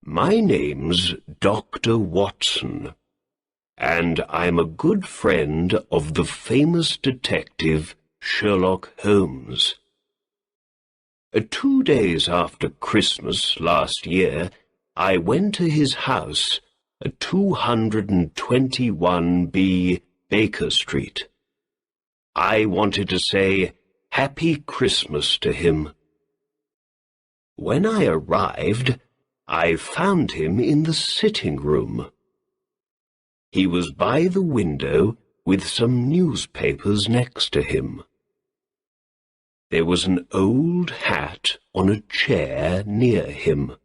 My name's Dr. Watson, and I'm a good friend of the famous detective Sherlock Holmes. 2 days after Christmas last year, I went to his house at 221B Baker Street. I wanted to say Happy Christmas to him. When I arrived, I found him in the sitting room. He was by the window with some newspapers next to him. There was an old hat on a chair near him,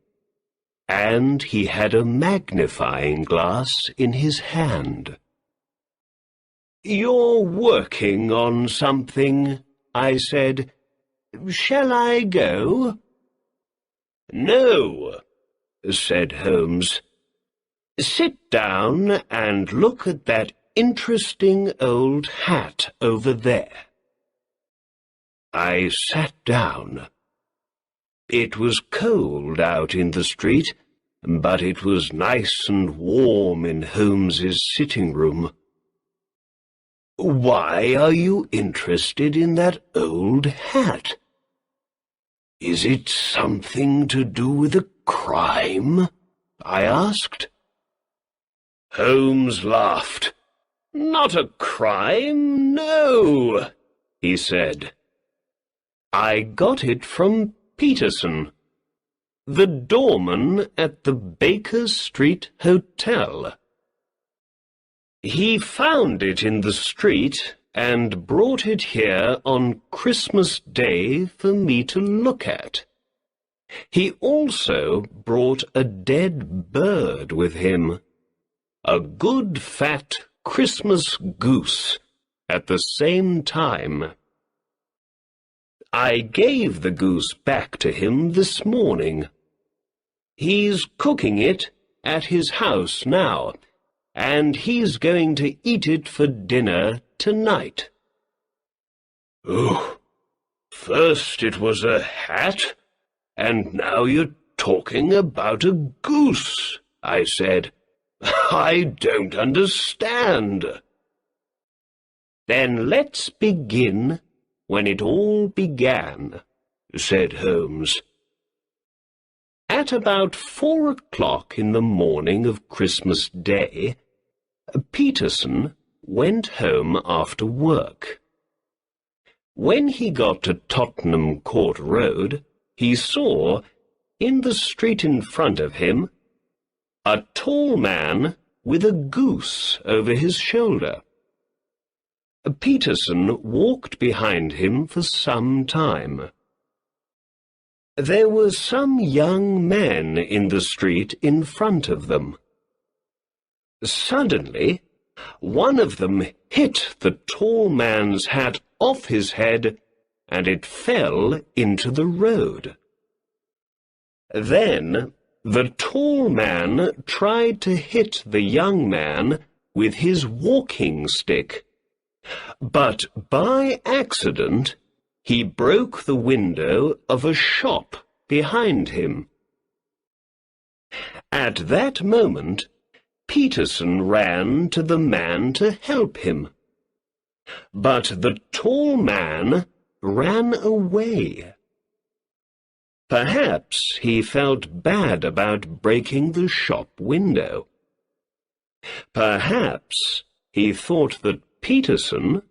and he had a magnifying glass in his hand. "You're working on something," I said. "Shall I go?" "No," said Holmes. "Sit down and look at that interesting old hat over there." I sat down. It was cold out in the street, but it was nice and warm in Holmes's sitting room. "Why are you interested in that old hat? Is it something to do with a crime?" I asked. Holmes laughed. "Not a crime, no," he said. "I got it from Peterson, the doorman at the Baker Street Hotel. He found it in the street and brought it here on Christmas Day for me to look at. He also brought a dead bird with him, a good fat Christmas goose, at the same time. I gave the goose back to him this morning. He's cooking it at his house now, and he's going to eat it for dinner tonight." "Oh, first it was a hat, and now you're talking about a goose," I said. "I don't understand." "Then let's begin when it all began," said Holmes. At about 4 o'clock in the morning of Christmas Day, Peterson went home after work. When he got to Tottenham Court Road, he saw, in the street in front of him, a tall man with a goose over his shoulder. Peterson walked behind him for some time. There were some young men in the street in front of them. Suddenly, one of them hit the tall man's hat off his head, and it fell into the road. Then the tall man tried to hit the young man with his walking stick, but by accident he broke the window of a shop behind him. At that moment, Peterson ran to the man to help him, but the tall man ran away. Perhaps he felt bad about breaking the shop window. Perhaps he thought that Peterson,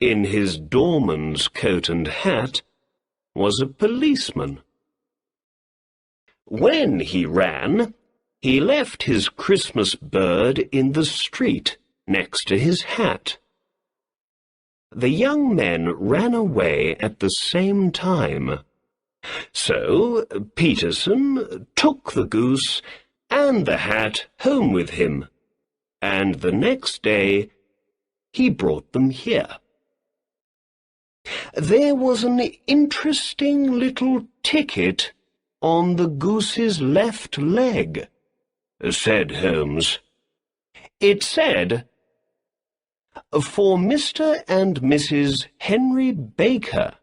in his doorman's coat and hat, was a policeman. When he ran, he left his Christmas bird in the street next to his hat. The young men ran away at the same time. So Peterson took the goose and the hat home with him, and the next day he brought them here. There was an interesting little ticket on the goose's left leg, said Holmes. It said, "For Mr. and Mrs. Henry Baker."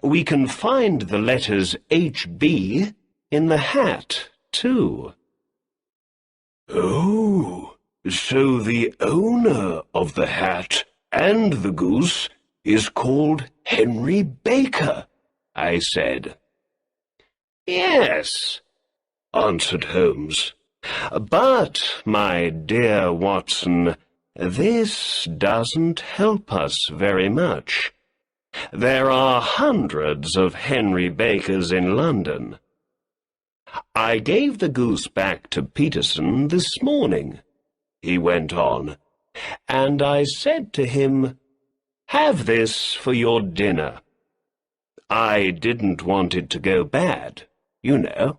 We can find the letters H.B. in the hat, too. Oh, so the owner of the hat and the goose is called Henry Baker, I said. Yes, answered Holmes. But, my dear Watson, this doesn't help us very much. There are hundreds of Henry Bakers in London. I gave the goose back to Peterson this morning, he went on, and I said to him, "Have this for your dinner." I didn't want it to go bad, you know.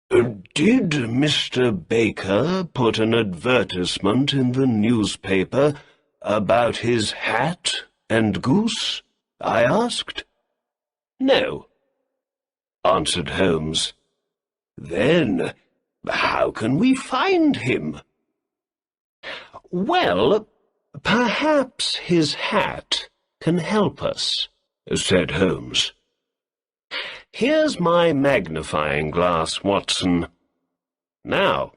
Did Mr. Baker put an advertisement in the newspaper about his hat and goose? I asked. No, answered Holmes. Then how can we find him? Well, perhaps his hat can help us, said Holmes. Here's my magnifying glass, Watson. Now,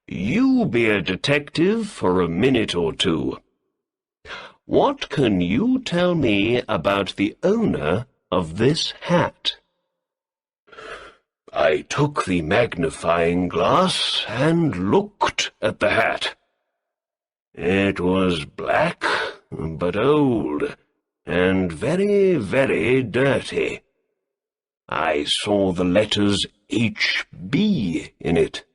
you be a detective for a minute or two. What can you tell me about the owner of this hat? I took the magnifying glass and looked at the hat. It was black, but old, and very, very dirty. I saw the letters H.B. in it.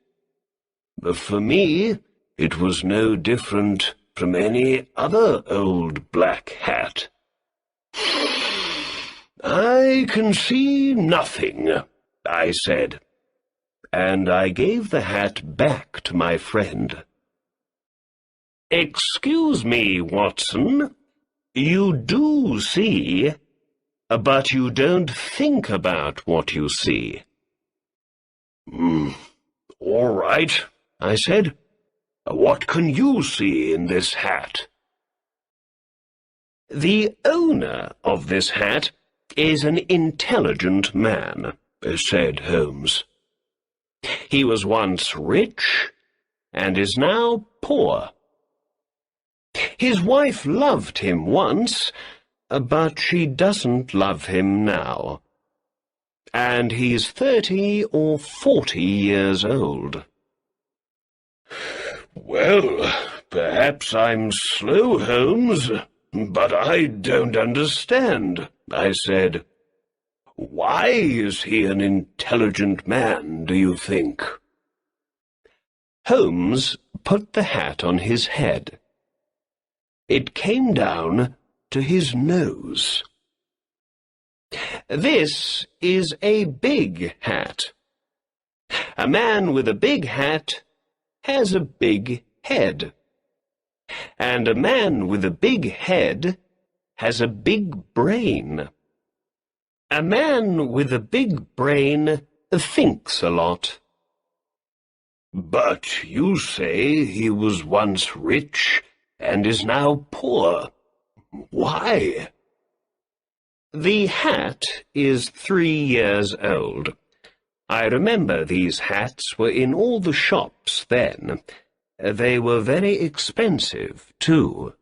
For me, it was no different from any other old black hat. I can see nothing, I said, and I gave the hat back to my friend. Excuse me, Watson, you do see, but you don't think about what you see. All right, I said. What can you see in this hat? The owner of this hat is an intelligent man, said Holmes. He was once rich and is now poor. His wife loved him once, but she doesn't love him now. And he's 30 or 40 years old. Well, perhaps I'm slow, Holmes, but I don't understand, I said. Why is he an intelligent man, do you think? Holmes put the hat on his head. It came down to his nose. This is a big hat. A man with a big hat has a big head. And a man with a big head has a big brain. A man with a big brain thinks a lot. But you say he was once rich and is now poor. Why? The hat is 3 years old. I remember these hats were in all the shops then. They were very expensive, too.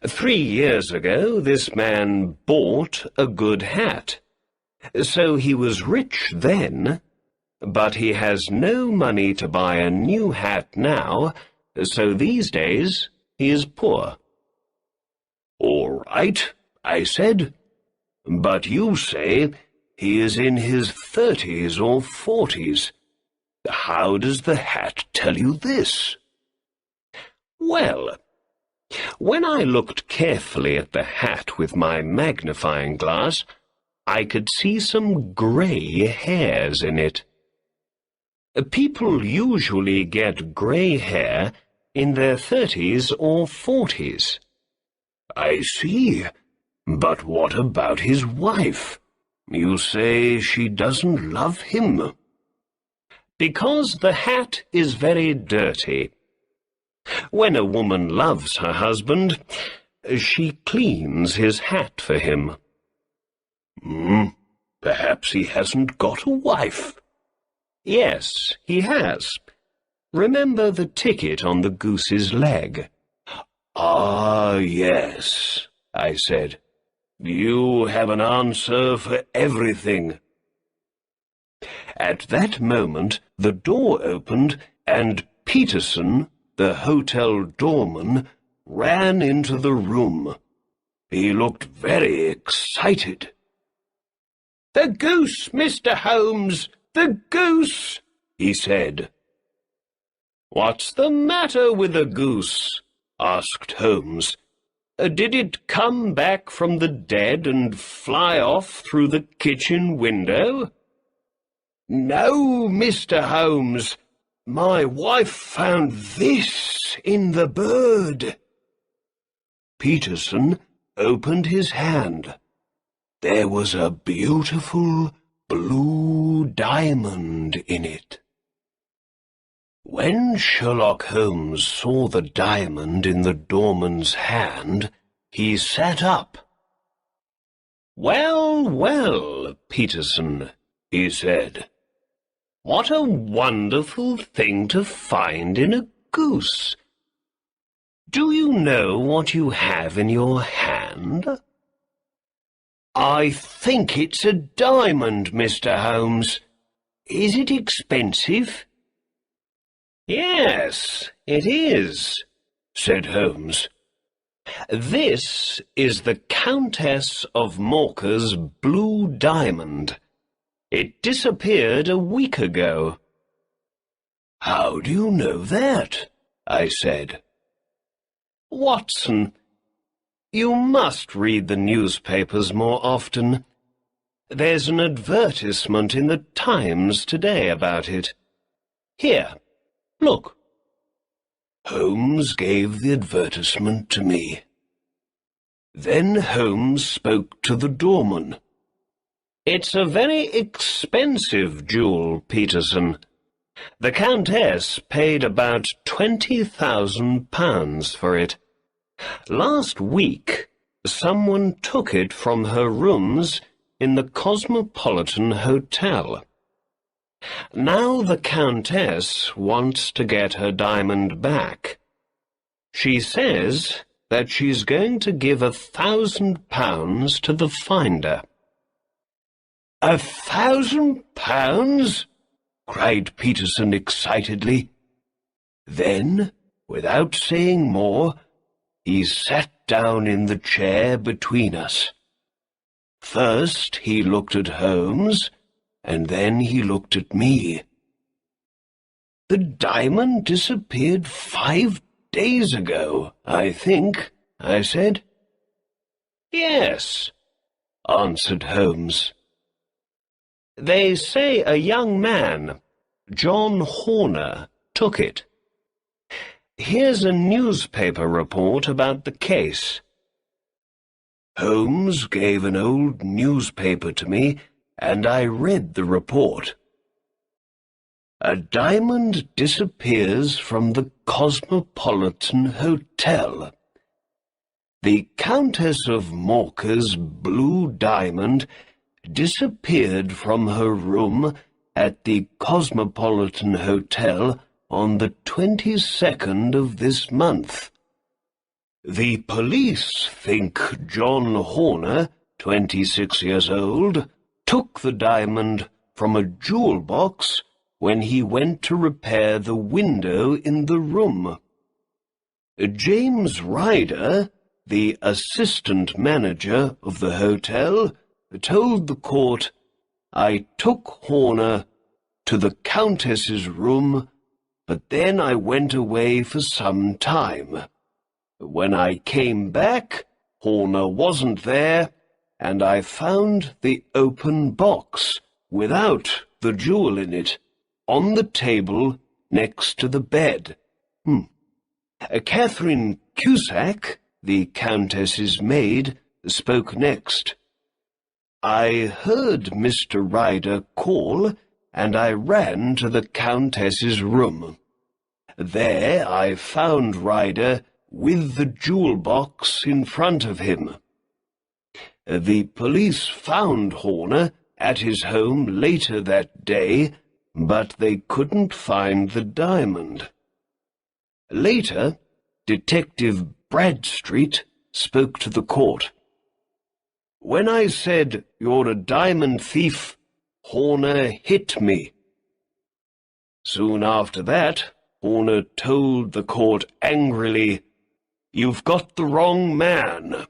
3 years ago, this man bought a good hat. So he was rich then, but he has no money to buy a new hat now, so these days he is poor. All right, I said, but you say he is in his 30s or 40s. How does the hat tell you this? Well, when I looked carefully at the hat with my magnifying glass, I could see some grey hairs in it. People usually get grey hair in their 30s or 40s. I see. But what about his wife? You say she doesn't love him. Because the hat is very dirty. When a woman loves her husband, she cleans his hat for him. Perhaps he hasn't got a wife. Yes, he has. Remember the ticket on the goose's leg? Ah, yes, I said. You have an answer for everything. At that moment, the door opened, and Peterson, the hotel doorman, ran into the room. He looked very excited. "The goose, Mr. Holmes! The goose!" he said. "What's the matter with the goose?" asked Holmes. "Did it come back from the dead and fly off through the kitchen window?" "No, Mr. Holmes. My wife found this in the bird." Peterson opened his hand. There was a beautiful blue diamond in it. When Sherlock Holmes saw the diamond in the doorman's hand, he sat up. "Well, well, Peterson," he said. "What a wonderful thing to find in a goose. Do you know what you have in your hand?" "I think it's a diamond, Mr. Holmes. Is it expensive?" "Yes, it is," said Holmes. "This is the Countess of Morcar's blue diamond. It disappeared a week ago." "How do you know that?" I said. "Watson, you must read the newspapers more often. There's an advertisement in the Times today about it. Here, look." Holmes gave the advertisement to me. Then Holmes spoke to the doorman. "It's a very expensive jewel, Peterson. The Countess paid about £20,000 for it. Last week, someone took it from her rooms in the Cosmopolitan Hotel. Now the Countess wants to get her diamond back. She says that she's going to give £1,000 to the finder." £1,000? cried Peterson excitedly. Then, without saying more, he sat down in the chair between us. First he looked at Holmes, and then he looked at me. "The diamond disappeared 5 days ago, I think," I said. "Yes," answered Holmes. "They say a young man, John Horner, took it. Here's a newspaper report about the case." Holmes gave an old newspaper to me, and I read the report. "A diamond disappears from the Cosmopolitan Hotel. The Countess of Morcar's blue diamond disappeared from her room at the Cosmopolitan Hotel on the 22nd of this month. The police think John Horner, 26 years old, took the diamond from a jewel box when he went to repair the window in the room. James Ryder, the assistant manager of the hotel, told the court, 'I took Horner to the Countess's room, but then I went away for some time. When I came back, Horner wasn't there, and I found the open box, without the jewel in it, on the table next to the bed.' Catherine Cusack, the Countess's maid, spoke next. 'I heard Mr. Ryder call, and I ran to the Countess's room. There I found Ryder with the jewel box in front of him. The police found Horner at his home later that day, but they couldn't find the diamond. Later, Detective Bradstreet spoke to the court. "When I said, 'You're a diamond thief,' Horner hit me." Soon after that, Horner told the court angrily, "You've got the wrong man.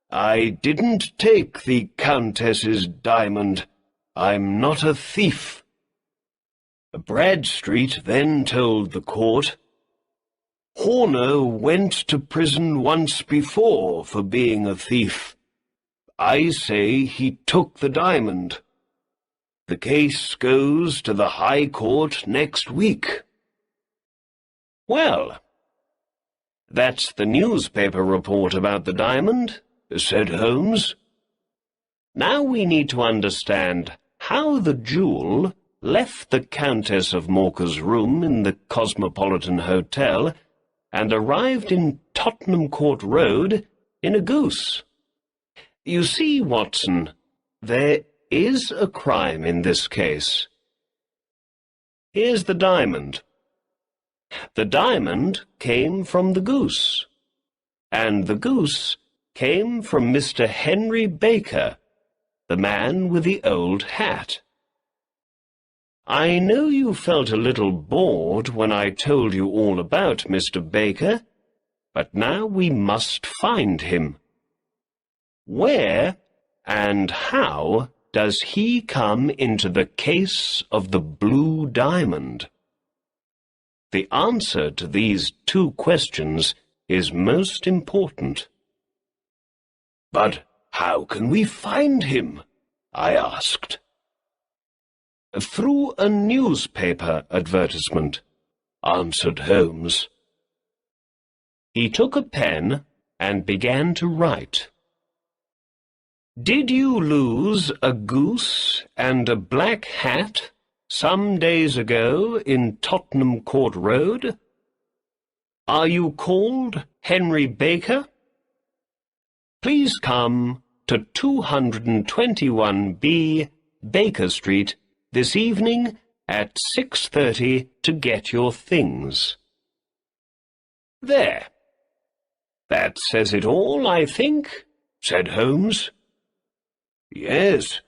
I didn't take the Countess's diamond. I'm not a thief." Bradstreet then told the court, "Horner went to prison once before for being a thief. I say he took the diamond. The case goes to the High Court next week." "Well, that's the newspaper report about the diamond," said Holmes. "Now we need to understand how the jewel left the Countess of Morca's room in the Cosmopolitan Hotel and arrived in Tottenham Court Road in a goose. You see, Watson, there is a crime in this case. Here's the diamond. The diamond came from the goose, and the goose came from Mr. Henry Baker, the man with the old hat. I know you felt a little bored when I told you all about Mr. Baker, but now we must find him. Where and how does he come into the case of the blue diamond? The answer to these two questions is most important. "But how can we find him?" I asked. "Through a newspaper advertisement," answered Holmes. He took a pen and began to write. "Did you lose a goose and a black hat some days ago in Tottenham Court Road? Are you called Henry Baker? Please come to 221B Baker Street this evening at 6:30 to get your things." "There. That says it all, I think," said Holmes. "Yes,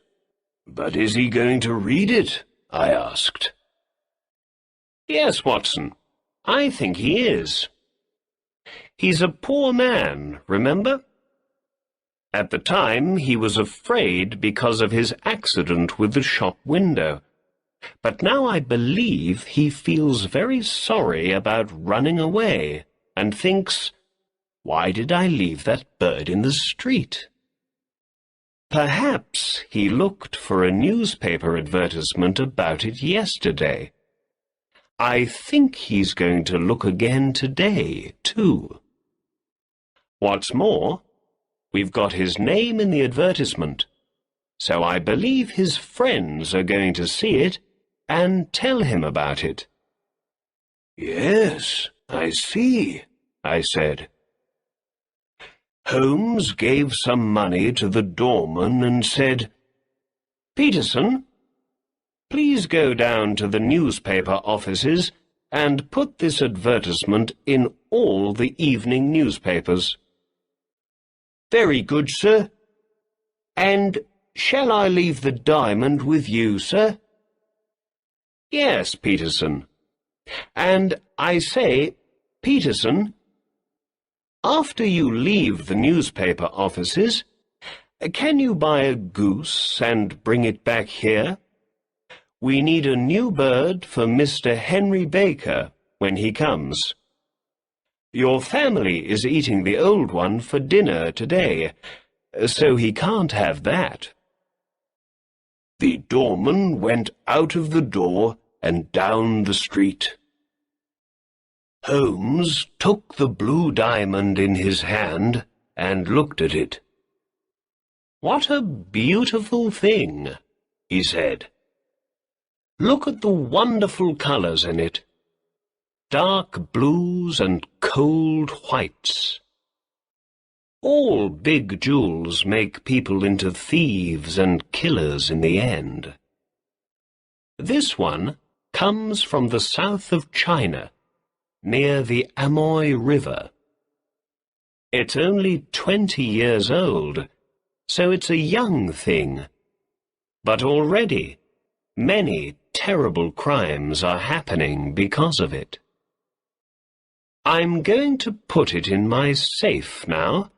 but is he going to read it?" I asked. "Yes, Watson, I think he is. He's a poor man, remember? At the time he was afraid because of his accident with the shop window, but now I believe he feels very sorry about running away and thinks, 'Why did I leave that bird in the street?' Perhaps he looked for a newspaper advertisement about it yesterday. I think he's going to look again today, too. What's more, we've got his name in the advertisement, so I believe his friends are going to see it and tell him about it." "Yes, I see," I said. Holmes gave some money to the doorman and said, "Peterson, please go down to the newspaper offices and put this advertisement in all the evening newspapers." "Very good, sir. And shall I leave the diamond with you, sir?" "Yes, Peterson. And I say, Peterson, after you leave the newspaper offices, can you buy a goose and bring it back here? We need a new bird for Mr. Henry Baker when he comes. Your family is eating the old one for dinner today, so he can't have that." The doorman went out of the door and down the street. Holmes took the blue diamond in his hand and looked at it. "What a beautiful thing," he said. "Look at the wonderful colours in it. Dark blues and cold whites. All big jewels make people into thieves and killers in the end. This one comes from the south of China, near the Amoy River. It's only 20 years old, so it's a young thing. But already, many terrible crimes are happening because of it. I'm going to put it in my safe now,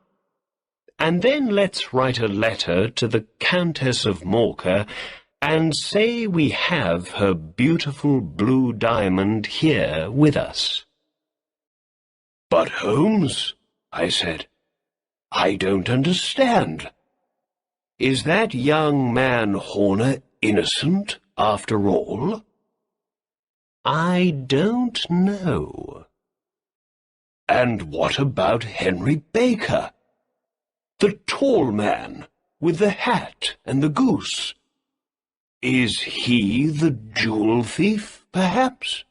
and then let's write a letter to the Countess of Morka and say we have her beautiful blue diamond here with us. But Holmes, I said, I don't understand. Is that young man Horner innocent after all? I don't know. And what about Henry Baker? The tall man with the hat and the goose. Is he the jewel thief, perhaps?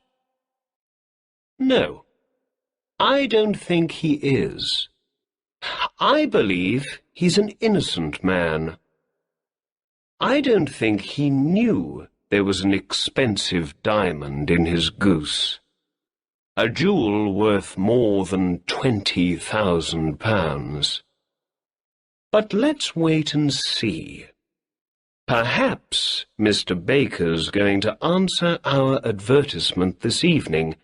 No, I don't think he is. I believe he's an innocent man. I don't think he knew there was an expensive diamond in his goose. A jewel worth more than £20,000. But let's wait and see. Perhaps Mr. Baker's going to answer our advertisement this evening,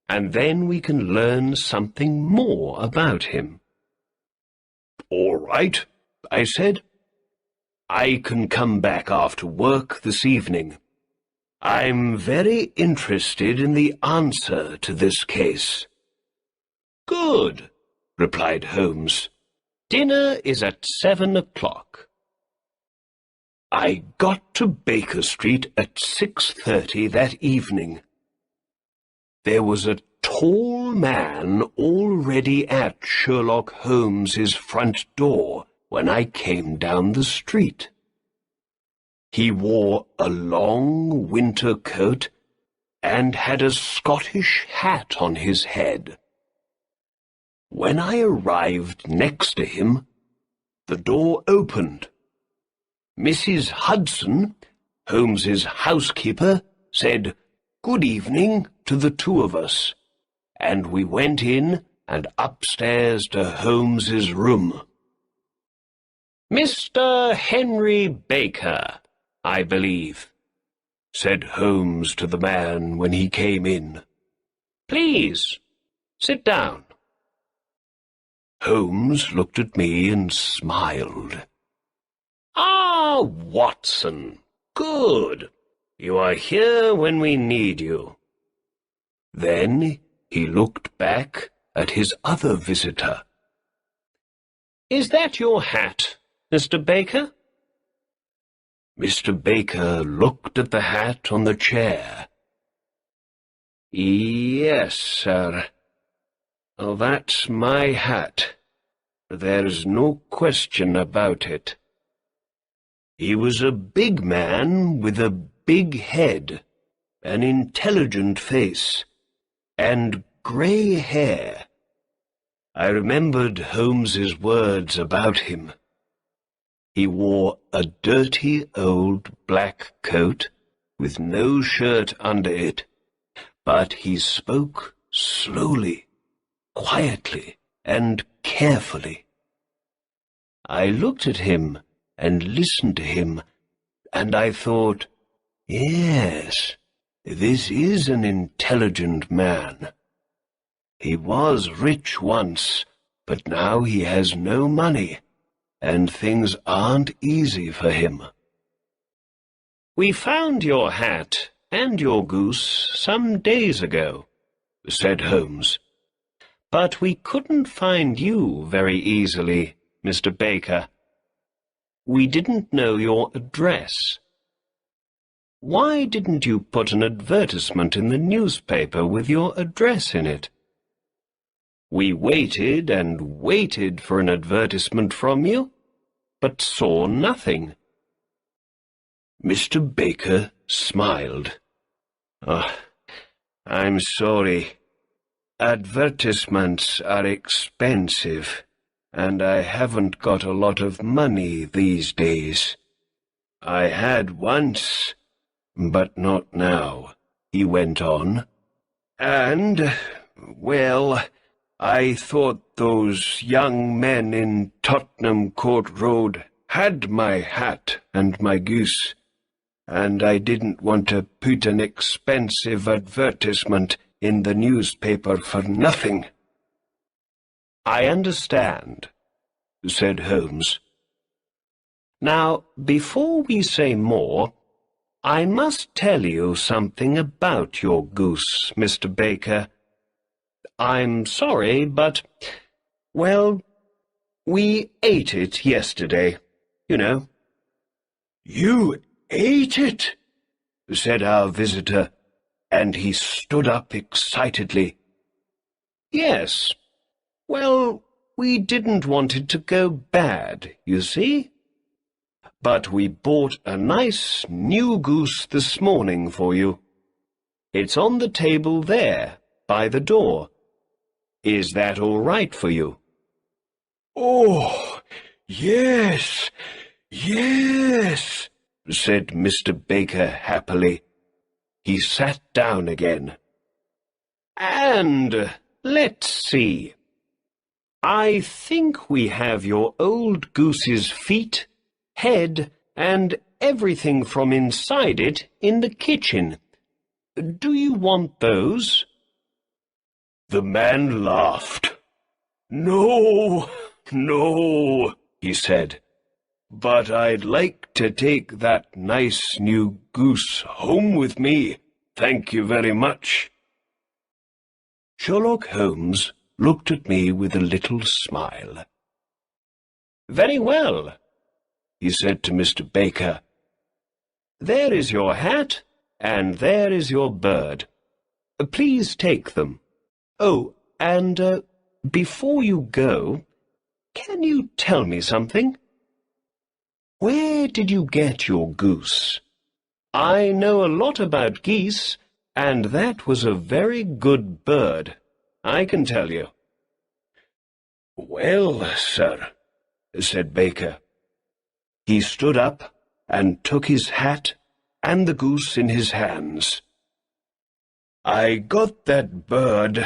and then we can learn something more about him. All right, I said. I can come back after work this evening. I'm very interested in the answer to this case. Good, replied Holmes. Dinner is at 7 o'clock. I got to Baker Street at 6:30 that evening. There was a tall man already at Sherlock Holmes's front door when I came down the street. He wore a long winter coat and had a Scottish hat on his head. When I arrived next to him, the door opened. Mrs. Hudson, Holmes's housekeeper, said, "Good evening," to the two of us, and we went in and upstairs to Holmes's room. "Mr. Henry Baker, I believe," said Holmes to the man when he came in. "Please, sit down." Holmes looked at me and smiled. "Ah, Watson, good. You are here when we need you." Then he looked back at his other visitor. "Is that your hat, Mr. Baker?" Mr. Baker looked at the hat on the chair. "Yes, sir. Oh, that's my hat. There's no question about it." He was a big man with a big head, an intelligent face, and grey hair. I remembered Holmes's words about him. He wore a dirty old black coat with no shirt under it, but he spoke slowly, quietly, and carefully. I looked at him and listened to him, and I thought, yes, this is an intelligent man. He was rich once, but now he has no money, and things aren't easy for him. "We found your hat and your goose some days ago," said Holmes, "but we couldn't find you very easily, Mr. Baker. We didn't know your address. Why didn't you put an advertisement in the newspaper with your address in it? We waited and waited for an advertisement from you, but saw nothing." Mr. Baker smiled. "Oh, I'm sorry. Advertisements are expensive, and I haven't got a lot of money these days. I had once, but not now," he went on. "And, well, I thought those young men in Tottenham Court Road had my hat and my goose, and I didn't want to put an expensive advertisement in the newspaper for nothing." "I understand," said Holmes. "Now, before we say more, I must tell you something about your goose, Mr. Baker. I'm sorry, but, well, we ate it yesterday, you know." "You ate it?" said our visitor, and he stood up excitedly. "Yes. Well, we didn't want it to go bad, you see. But we bought a nice new goose this morning for you. It's on the table there, by the door. Is that all right for you?" "Oh, yes, yes," said Mr. Baker happily. He sat down again. "And let's see. I think we have your old goose's feet, head, and everything from inside it in the kitchen. Do you want those?" The man laughed. "No, no," he said, "but I'd like to take that nice new goose home with me. Thank you very much." Sherlock Holmes looked at me with a little smile. "Very well," he said to Mr. Baker. "There is your hat, and there is your bird. Please take them. Oh, and before you go, can you tell me something? Where did you get your goose? I know a lot about geese, and that was a very good bird, I can tell you." "Well, sir," said Baker. He stood up and took his hat and the goose in his hands. "I got that bird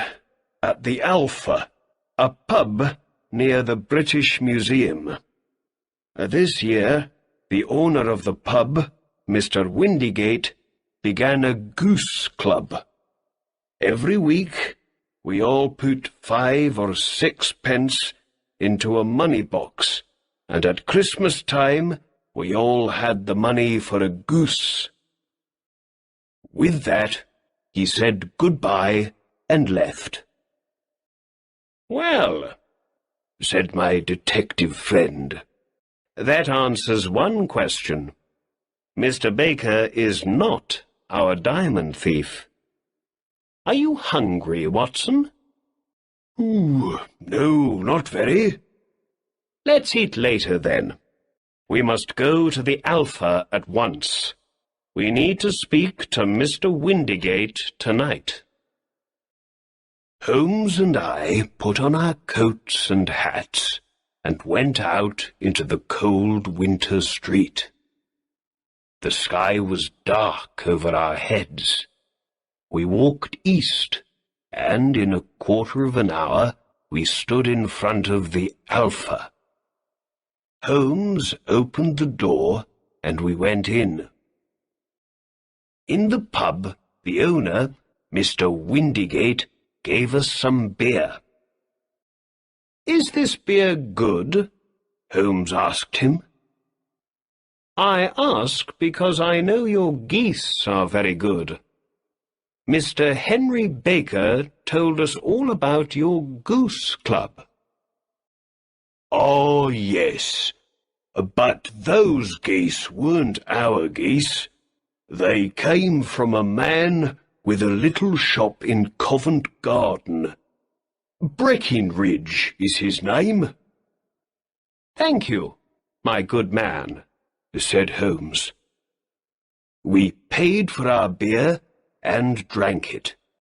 at the Alpha, a pub near the British Museum. This year, the owner of the pub, Mr. Windigate, began a goose club. Every week, we all put 5 or 6 pence into a money box, and at Christmas time, we all had the money for a goose." With that, he said good-bye and left. "Well," said my detective friend, "that answers one question. Mr. Baker is not our diamond thief. Are you hungry, Watson?" "Ooh, no, not very." "Let's eat later, then. We must go to the Alpha at once. We need to speak to Mr. Windigate tonight." Holmes and I put on our coats and hats and went out into the cold winter street. The sky was dark over our heads. We walked east, and in a quarter of an hour we stood in front of the Alpha. Holmes opened the door, and we went in. In the pub, the owner, Mr. Windigate, gave us some beer. "Is this beer good?" Holmes asked him. "I ask because I know your geese are very good. Mr. Henry Baker told us all about your goose club." "Oh, yes, but those geese weren't our geese. They came from a man with a little shop in Covent Garden. Breckinridge is his name." "Thank you, my good man," said Holmes. We paid for our beer and drank it.